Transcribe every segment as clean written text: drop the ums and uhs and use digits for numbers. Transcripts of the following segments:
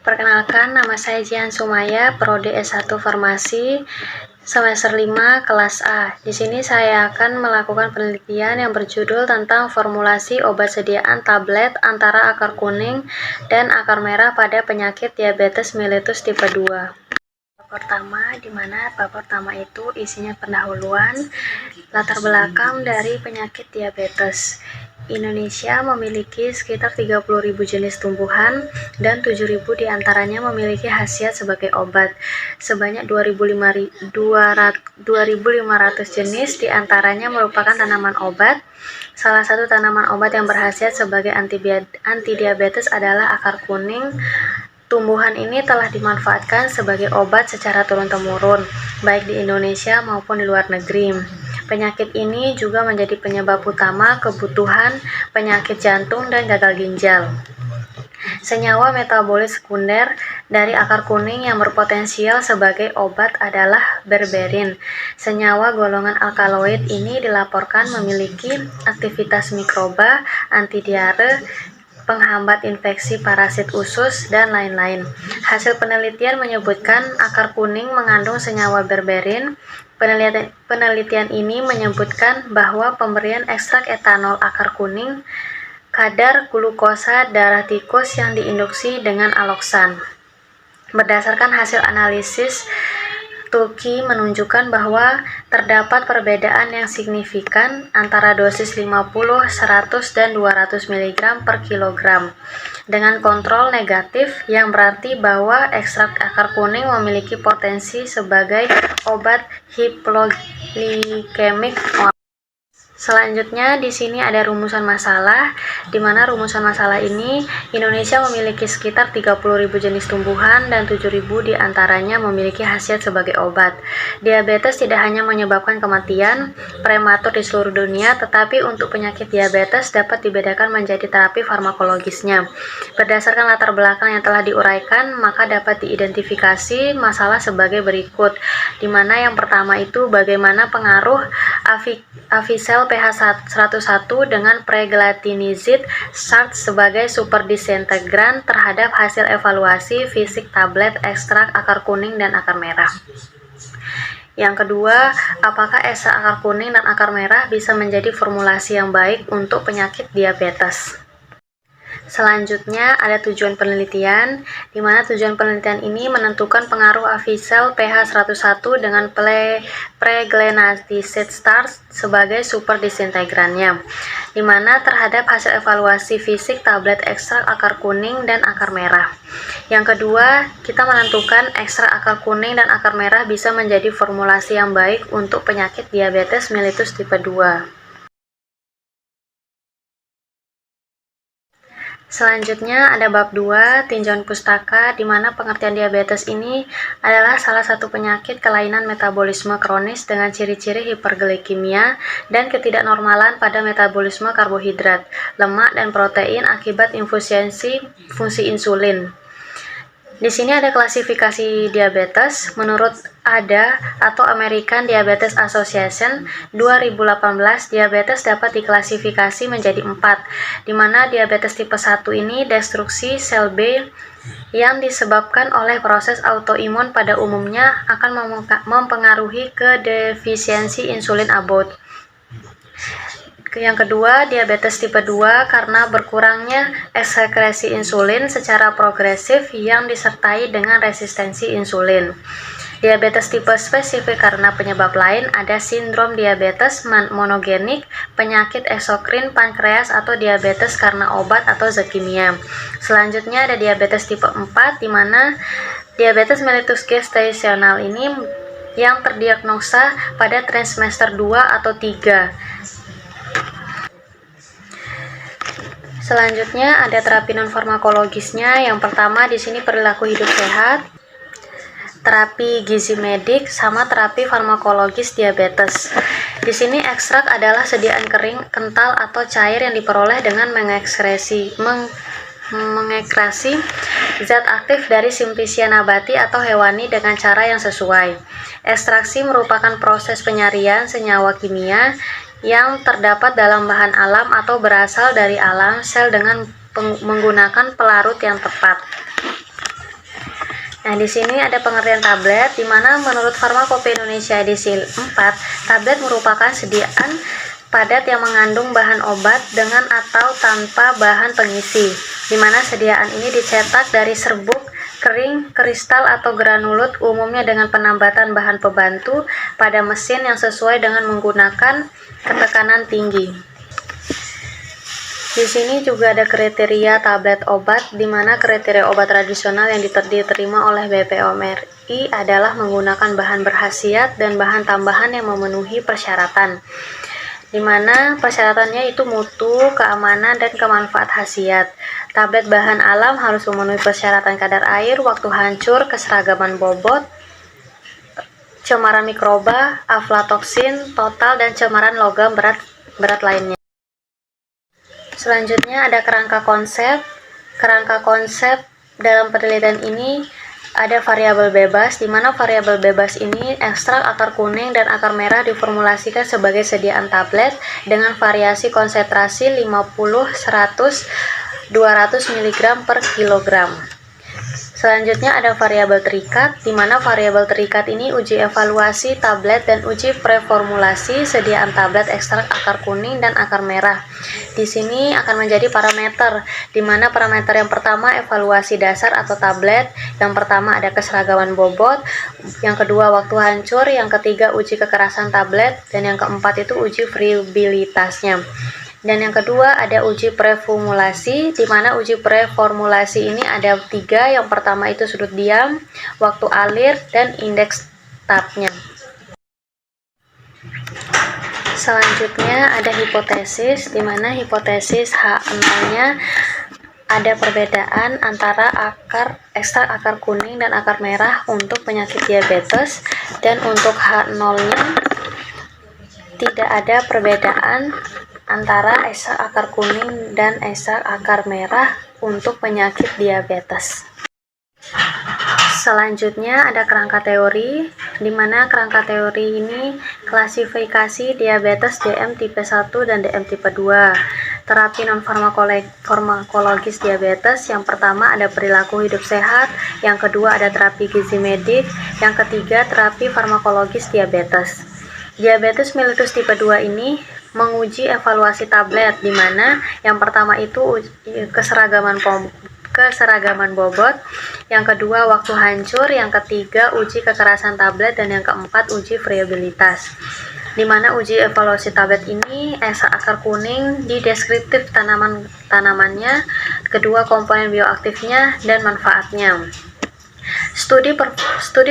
Perkenalkan, nama saya Jihan Sumaya, Prodi S1 Farmasi, semester 5, kelas A. Di sini saya akan melakukan penelitian yang berjudul tentang formulasi obat sediaan tablet antara akar kuning dan akar merah pada penyakit diabetes mellitus tipe 2. Pertama, di mana bab pertama itu isinya pendahuluan, latar belakang dari penyakit diabetes. Indonesia memiliki sekitar 30.000 jenis tumbuhan dan 7.000 diantaranya memiliki khasiat sebagai obat. Sebanyak 2.500 jenis diantaranya merupakan tanaman obat. Salah satu tanaman obat yang berkhasiat sebagai antidiabetes adalah akar kuning. Tumbuhan ini telah dimanfaatkan sebagai obat secara turun-temurun, baik di Indonesia maupun di luar negeri. Penyakit ini juga menjadi penyebab utama kebutuhan penyakit jantung dan gagal ginjal. Senyawa metabolis sekunder dari akar kuning yang berpotensial sebagai obat adalah berberin. Senyawa golongan alkaloid ini dilaporkan memiliki aktivitas mikroba, antidiare, penghambat infeksi parasit usus, dan lain-lain. Hasil penelitian menyebutkan akar kuning mengandung senyawa berberin. Penelitian ini menyebutkan bahwa pemberian ekstrak etanol akar kuning kadar glukosa darah tikus yang diinduksi dengan aloksan. Berdasarkan hasil analisis Tuki menunjukkan bahwa terdapat perbedaan yang signifikan antara dosis 50, 100, dan 200 mg per kilogram dengan kontrol negatif, yang berarti bahwa ekstrak akar kuning memiliki potensi sebagai obat hipoglikemik. Selanjutnya di sini ada rumusan masalah, di mana rumusan masalah ini Indonesia memiliki sekitar 30.000 jenis tumbuhan dan 7.000 diantaranya memiliki khasiat sebagai obat. Diabetes tidak hanya menyebabkan kematian prematur di seluruh dunia, tetapi untuk penyakit diabetes dapat dibedakan menjadi terapi farmakologisnya. Berdasarkan latar belakang yang telah diuraikan, maka dapat diidentifikasi masalah sebagai berikut, di mana yang pertama itu bagaimana pengaruh Avicel pH 101 dengan preglatinizid SART sebagai superdisintegran terhadap hasil evaluasi fisik tablet ekstrak akar kuning dan akar merah. Yang kedua, apakah ekstrak akar kuning dan akar merah bisa menjadi formulasi yang baik untuk penyakit diabetes? Selanjutnya ada tujuan penelitian, di mana tujuan penelitian ini menentukan pengaruh Avicel pH 101 dengan preglatinizid SART sebagai superdisintegrannya, di mana terhadap hasil evaluasi fisik tablet ekstrak akar kuning dan akar merah. Yang kedua, kita menentukan ekstrak akar kuning dan akar merah bisa menjadi formulasi yang baik untuk penyakit diabetes mellitus tipe 2. Selanjutnya ada bab 2, tinjauan pustaka, di mana pengertian diabetes ini adalah salah satu penyakit kelainan metabolisme kronis dengan ciri-ciri hiperglikemia dan ketidaknormalan pada metabolisme karbohidrat, lemak, dan protein akibat infisiensi fungsi insulin. Di sini ada klasifikasi diabetes menurut ADA atau American Diabetes Association 2018. Diabetes dapat diklasifikasi menjadi 4, di mana diabetes tipe 1 ini destruksi sel B yang disebabkan oleh proses autoimun pada umumnya akan mempengaruhi ke defisiensi insulin abort. Yang kedua, diabetes tipe 2 karena berkurangnya ekskresi insulin secara progresif yang disertai dengan resistensi insulin. Diabetes tipe spesifik karena penyebab lain ada sindrom diabetes monogenik, penyakit eksokrin pankreas, atau diabetes karena obat atau leukemia. Selanjutnya ada diabetes tipe 4, di mana diabetes mellitus gestasional ini yang terdiagnosa pada trimester 2 atau 3. Selanjutnya ada terapi non farmakologisnya. Yang pertama di sini perilaku hidup sehat, terapi gizi medik, sama terapi farmakologis diabetes. Di sini ekstrak adalah sediaan kering, kental, atau cair yang diperoleh dengan mengekskresi zat aktif dari simplicia nabati atau hewani dengan cara yang sesuai. Ekstraksi merupakan proses penyarian senyawa kimia yang terdapat dalam bahan alam atau berasal dari alam sel dengan menggunakan pelarut yang tepat. Nah, di sini ada pengertian tablet, di mana menurut Farmakope Indonesia edisi 4, tablet merupakan sediaan padat yang mengandung bahan obat dengan atau tanpa bahan pengisi, di mana sediaan ini dicetak dari serbuk, kering, kristal atau granulut, umumnya dengan penambatan bahan pembantu pada mesin yang sesuai dengan menggunakan ketekanan tinggi. Di sini juga ada kriteria tablet obat, di mana kriteria obat tradisional yang diterima oleh BPOM RI adalah menggunakan bahan berkhasiat dan bahan tambahan yang memenuhi persyaratan, di mana persyaratannya itu mutu, keamanan, dan kemanfaat khasiat. Tablet bahan alam harus memenuhi persyaratan kadar air, waktu hancur, keseragaman bobot, cemaran mikroba, aflatoksin, total, dan cemaran logam berat lainnya. Selanjutnya ada kerangka konsep. Kerangka konsep dalam penelitian ini ada variabel bebas, di mana variabel bebas ini ekstrak akar kuning dan akar merah diformulasikan sebagai sediaan tablet dengan variasi konsentrasi 50, 100, 200 mg per kilogram. Selanjutnya ada variabel terikat, di mana variabel terikat ini uji evaluasi tablet dan uji preformulasi sediaan tablet ekstrak akar kuning dan akar merah. Di sini akan menjadi parameter, di mana parameter yang pertama evaluasi dasar atau tablet, yang pertama ada keseragaman bobot, yang kedua waktu hancur, yang ketiga uji kekerasan tablet, dan yang keempat itu uji friabilitasnya. Dan yang kedua ada uji preformulasi, di mana uji preformulasi ini ada 3. Yang pertama itu sudut diam, waktu alir, dan indeks tatnya. Selanjutnya ada hipotesis, di mana hipotesis H0-nya ada perbedaan antara ekstrak akar kuning dan akar merah untuk penyakit diabetes, dan untuk H0-nya tidak ada perbedaan antara ekstrak akar kuning dan ekstrak akar merah untuk penyakit diabetes. Selanjutnya ada kerangka teori, di mana kerangka teori ini klasifikasi diabetes DM tipe 1 dan DM tipe 2. Terapi non farmakologis diabetes, yang pertama ada perilaku hidup sehat, yang kedua ada terapi gizi medik, yang ketiga terapi farmakologis diabetes. Diabetes mellitus tipe 2 ini menguji evaluasi tablet, di mana yang pertama itu keseragaman bobot, yang kedua waktu hancur, yang ketiga uji kekerasan tablet, dan yang keempat uji friabilitas. Di mana uji evaluasi tablet ini ekstrak akar kuning di deskriptif tanamannya, kedua komponen bioaktifnya, dan manfaatnya. Studi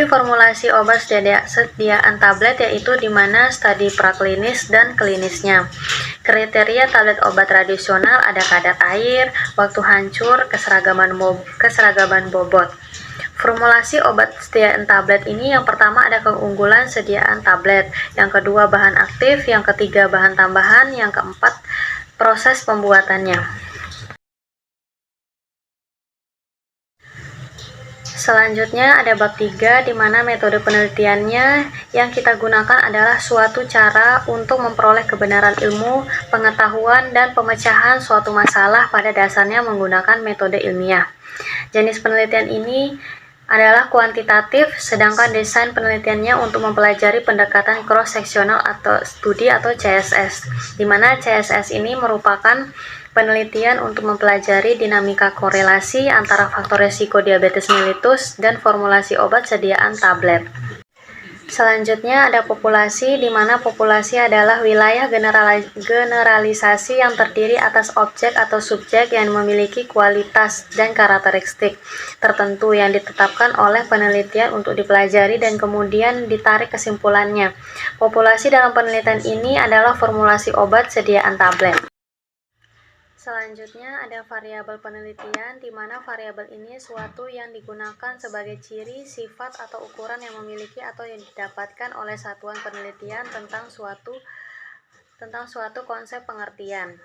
formulasi obat sediaan tablet yaitu di mana studi praklinis dan klinisnya. Kriteria tablet obat tradisional ada kadar air, waktu hancur, keseragaman bobot. Formulasi obat sediaan tablet ini yang pertama ada keunggulan sediaan tablet, yang kedua bahan aktif, yang ketiga bahan tambahan, yang keempat proses pembuatannya. Selanjutnya ada bab 3, di mana metode penelitiannya yang kita gunakan adalah suatu cara untuk memperoleh kebenaran ilmu, pengetahuan, dan pemecahan suatu masalah pada dasarnya menggunakan metode ilmiah. Jenis penelitian ini adalah kuantitatif, sedangkan desain penelitiannya untuk mempelajari pendekatan cross-seksional atau studi atau CSS, di mana CSS ini merupakan penelitian untuk mempelajari dinamika korelasi antara faktor resiko diabetes mellitus dan formulasi obat sediaan tablet. Selanjutnya ada populasi, di mana populasi adalah wilayah generalisasi yang terdiri atas objek atau subjek yang memiliki kualitas dan karakteristik tertentu yang ditetapkan oleh penelitian untuk dipelajari dan kemudian ditarik kesimpulannya. Populasi dalam penelitian ini adalah formulasi obat sediaan tablet. Selanjutnya ada variabel penelitian, di mana variabel ini suatu yang digunakan sebagai ciri, sifat, atau ukuran yang memiliki atau yang didapatkan oleh satuan penelitian tentang suatu konsep pengertian.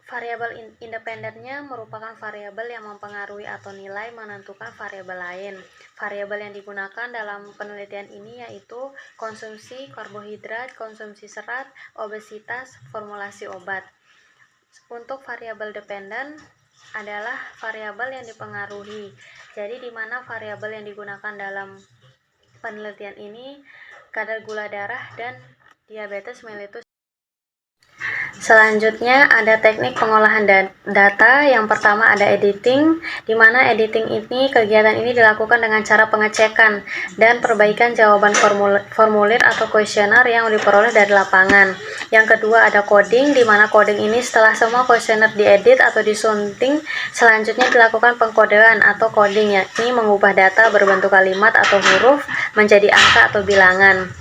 Variabel independennya merupakan variabel yang mempengaruhi atau nilai menentukan variabel lain. Variabel yang digunakan dalam penelitian ini yaitu konsumsi karbohidrat, konsumsi serat, obesitas, formulasi obat. Untuk variabel dependen, adalah variabel yang dipengaruhi. Jadi di mana variabel yang digunakan dalam penelitian ini kadar gula darah dan diabetes mellitus. Selanjutnya ada teknik pengolahan data. Yang pertama ada editing, di mana editing ini kegiatan ini dilakukan dengan cara pengecekan dan perbaikan jawaban formulir atau kuesioner yang diperoleh dari lapangan. Yang kedua ada coding, di mana coding ini setelah semua kuesioner diedit atau disunting, selanjutnya dilakukan pengkodean atau coding, yakni mengubah data berbentuk kalimat atau huruf menjadi angka atau bilangan.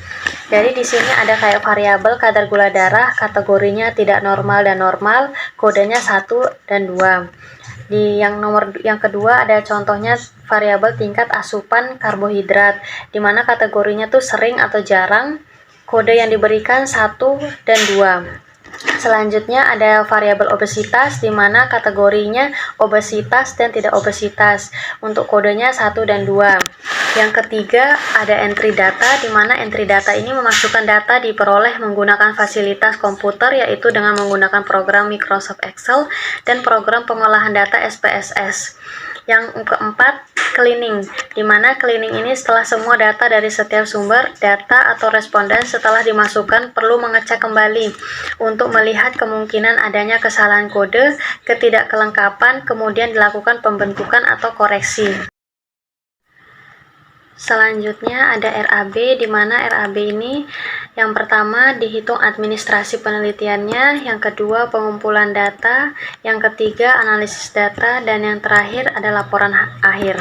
Jadi di sini ada kayak variabel kadar gula darah, kategorinya tidak normal dan normal, kodenya 1 dan 2. Yang kedua ada contohnya variabel tingkat asupan karbohidrat, di mana kategorinya tuh sering atau jarang, kode yang diberikan 1 dan 2. Selanjutnya ada variabel obesitas, di mana kategorinya obesitas dan tidak obesitas, untuk kodenya 1 dan 2. Yang ketiga ada entry data, di mana entry data ini memasukkan data diperoleh menggunakan fasilitas komputer, yaitu dengan menggunakan program Microsoft Excel dan program pengolahan data SPSS. Yang keempat, cleaning, di mana cleaning ini setelah semua data dari setiap sumber data atau responden setelah dimasukkan perlu mengecek kembali untuk melihat kemungkinan adanya kesalahan kode, ketidakkelengkapan, kemudian dilakukan pembentukan atau koreksi. Selanjutnya ada RAB, di mana RAB ini yang pertama dihitung administrasi penelitiannya, yang kedua pengumpulan data, yang ketiga analisis data, dan yang terakhir ada laporan akhir.